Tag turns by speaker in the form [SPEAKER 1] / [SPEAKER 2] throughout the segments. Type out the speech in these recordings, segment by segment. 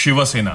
[SPEAKER 1] शिवसेना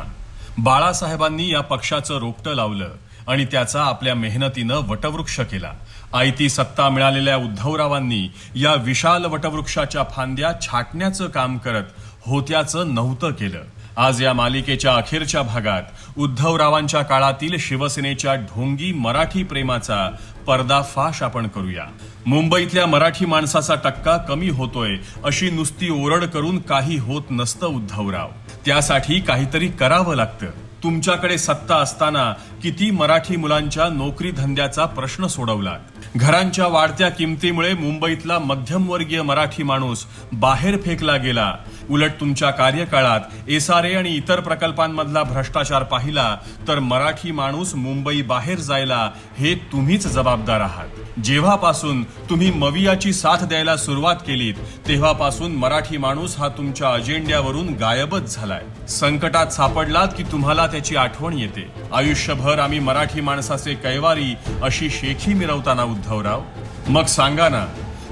[SPEAKER 1] बाळासाहेबांनी या पक्षाचं रोपटं लावलं आणि त्याचा आपल्या मेहनतीनं वटवृक्ष केला। आयती सत्ता मिळालेल्या उद्धवरावांनी या विशाल वटवृक्षाच्या फांद्या छाटण्याचं काम करत होत्याचं नव्हतं केलं। आज या मालिकेच्या अखेरच्या भागात उद्धवरावांच्या काळातील शिवसेनेच्या ढोंगी मराठी प्रेमाचा पर्दाफाश आपण करूया। मुंबईतल्या मराठी माणसाचा टक्का कमी होतोय अशी नुसती ओरड करून काही होत नसतं उद्धवराव, त्यासाठी काहीतरी करावं लागतं। तुमच्याकडे सत्ता असताना किती मराठी मुलांच्या नोकरी धंद्याचा प्रश्न सोडवलात। घरांच्या वाढत्या किमतीमुळे मुंबईतला मध्यमवर्गीय मराठी माणूस बाहेर फेकला गेला। उलट तुमच्या कार्यकाळात एसआरए आणि इतर प्रकल्पांमधला भ्रष्टाचार पाहिला तर मराठी माणूस मुंबई बाहेर जायला हे तुम्हीच जबाबदार आहात। जेव्हापासून तुम्ही मवियाची साथ द्यायला सुरुवात केलीत तेव्हापासून मराठी माणूस हा तुमच्या अजेंड्यावरून गायबच झालाय। संकटात सापडलात की तुम्हाला त्याची आठवण येते। आयुष्यभर आम्ही मराठी माणसाचे कैवारी अशी शेखी मिरवताना उद्धवराव, मग सांगा ना,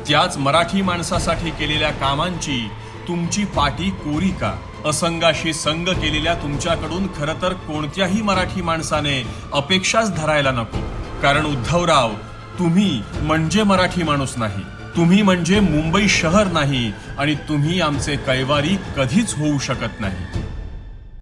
[SPEAKER 1] त्याच मराठी माणसासाठी केलेल्या कामांची तुमची पाटी कोरी का? असंगाशी संग केलेल्या तुमच्याकडून खरं तर कोणत्याही मराठी माणसाने अपेक्षाच धरायला नको। कारण उद्धवराव, तुम्ही म्हणजे मराठी माणूस नाही, तुम्ही म्हणजे मुंबई शहर नाही आणि तुम्ही आमचे कैवारी कधीच होऊ शकत नाही।